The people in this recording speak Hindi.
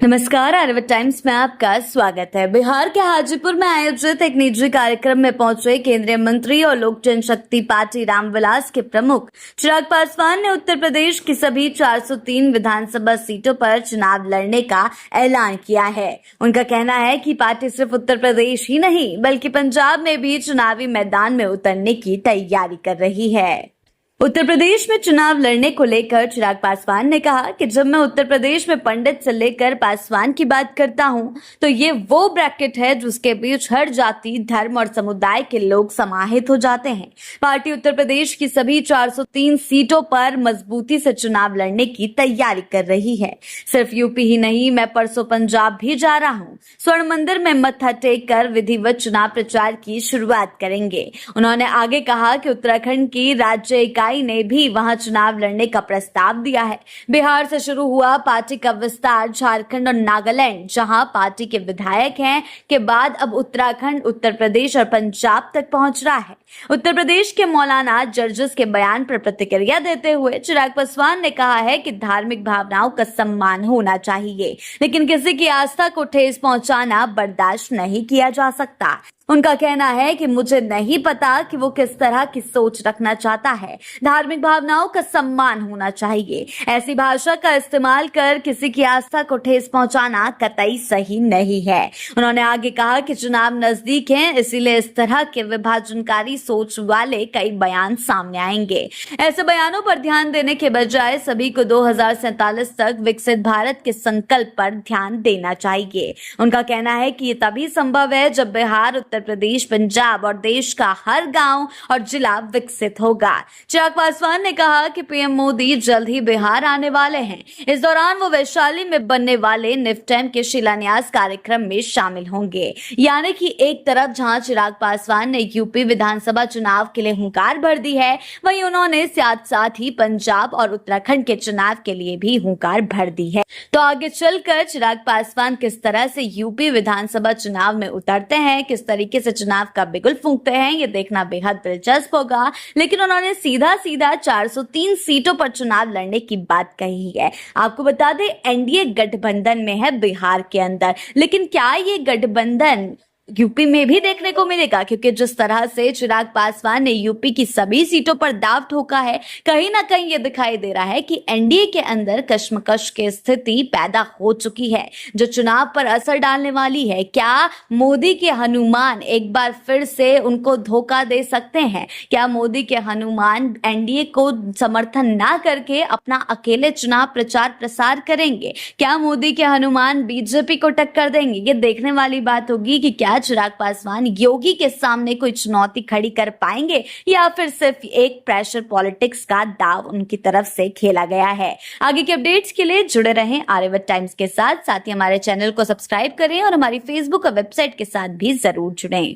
नमस्कार, आर्यवत टाइम्स में आपका स्वागत है। बिहार के हाजीपुर में आयोजित एक निजी कार्यक्रम में पहुंचे केंद्रीय मंत्री और लोक जनशक्ति पार्टी रामविलास के प्रमुख चिराग पासवान ने उत्तर प्रदेश की सभी 403 विधानसभा सीटों पर चुनाव लड़ने का ऐलान किया है। उनका कहना है कि पार्टी सिर्फ उत्तर प्रदेश ही नहीं बल्कि पंजाब में भी चुनावी मैदान में उतरने की तैयारी कर रही है। उत्तर प्रदेश में चुनाव लड़ने को लेकर चिराग पासवान ने कहा कि जब मैं उत्तर प्रदेश में पंडित से लेकर पासवान की बात करता हूं तो ये वो ब्रैकेट है जिसके बीच हर जाति, धर्म और समुदाय के लोग समाहित हो जाते हैं। पार्टी उत्तर प्रदेश की सभी 403 सीटों पर मजबूती से चुनाव लड़ने की तैयारी कर रही है। सिर्फ यूपी ही नहीं, मैं परसों पंजाब भी जा रहा हूँ। स्वर्ण मंदिर में मत्था टेक कर विधिवत चुनाव प्रचार की शुरुआत करेंगे। उन्होंने आगे कहा कि उत्तराखंड की राज्य इकाई ने भी वहां चुनाव लड़ने का प्रस्ताव दिया है। बिहार से शुरू हुआ पार्टी का विस्तार झारखंड और नागालैंड, जहां पार्टी के विधायक हैं, के बाद अब उत्तराखंड, उत्तर प्रदेश और पंजाब तक पहुंच रहा है। उत्तर प्रदेश के मौलाना जर्जिस के बयान पर प्रतिक्रिया देते हुए चिराग पासवान ने कहा है कि धार्मिक भावनाओं का सम्मान होना चाहिए, लेकिन किसी की आस्था को ठेस पहुंचाना बर्दाश्त नहीं किया जा सकता। उनका कहना है कि मुझे नहीं पता कि वो किस तरह की सोच रखना चाहता है। धार्मिक भावनाओं का सम्मान होना चाहिए। ऐसी भाषा का इस्तेमाल कर किसी की आस्था को ठेस पहुंचाना कतई सही नहीं है। उन्होंने आगे कहा कि चुनाव नजदीक हैं, इसीलिए इस तरह के विभाजनकारी सोच वाले कई बयान सामने आएंगे। ऐसे बयानों पर ध्यान देने के बजाय सभी को 2047 तक विकसित भारत के संकल्प पर ध्यान देना चाहिए। उनका कहना है कि ये तभी संभव है जब बिहार, उत्तर प्रदेश, पंजाब और देश का हर गांव और जिला विकसित होगा। चिराग पासवान ने कहा कि पीएम मोदी जल्द ही बिहार आने वाले हैं। इस दौरान वो वैशाली में बनने वाले निफ्टेम के शिलान्यास कार्यक्रम में शामिल होंगे। यानी कि एक तरफ जहां चिराग पासवान ने यूपी विधानसभा चुनाव के लिए हुंकार भर दी है, वहीं उन्होंने साथ ही पंजाब और उत्तराखंड के चुनाव के लिए भी हुंकार भर दी है। तो आगे चलकर चिराग पासवान किस तरह से यूपी विधानसभा चुनाव में उतरते हैं, किस तरीके से चुनाव का बिगुल फूंकते हैं, ये देखना बेहद दिलचस्प होगा। लेकिन उन्होंने सीधा 403 सीटों पर चुनाव लड़ने की बात कही है। आपको बता दें, एनडीए गठबंधन में है बिहार के अंदर, लेकिन क्या ये गठबंधन यूपी में भी देखने को मिलेगा? क्योंकि जिस तरह से चिराग पासवान ने यूपी की सभी सीटों पर दांव ठोका है, कहीं ना कहीं ये दिखाई दे रहा है कि एनडीए के अंदर कश्मकश की स्थिति पैदा हो चुकी है, जो चुनाव पर असर डालने वाली है। क्या मोदी के हनुमान एक बार फिर से उनको धोखा दे सकते हैं? क्या मोदी के हनुमान एनडीए को समर्थन ना करके अपना अकेले चुनाव प्रचार प्रसार करेंगे? क्या मोदी के हनुमान बीजेपी को टक्कर देंगे? ये देखने वाली बात होगी कि क्या चिराग पासवान योगी के सामने कोई चुनौती खड़ी कर पाएंगे या फिर सिर्फ एक प्रेशर पॉलिटिक्स का दाव उनकी तरफ से खेला गया है। आगे के अपडेट्स के लिए जुड़े रहें आर्यवत टाइम्स के साथ ही हमारे चैनल को सब्सक्राइब करें और हमारी फेसबुक और वेबसाइट के साथ भी जरूर जुड़ें।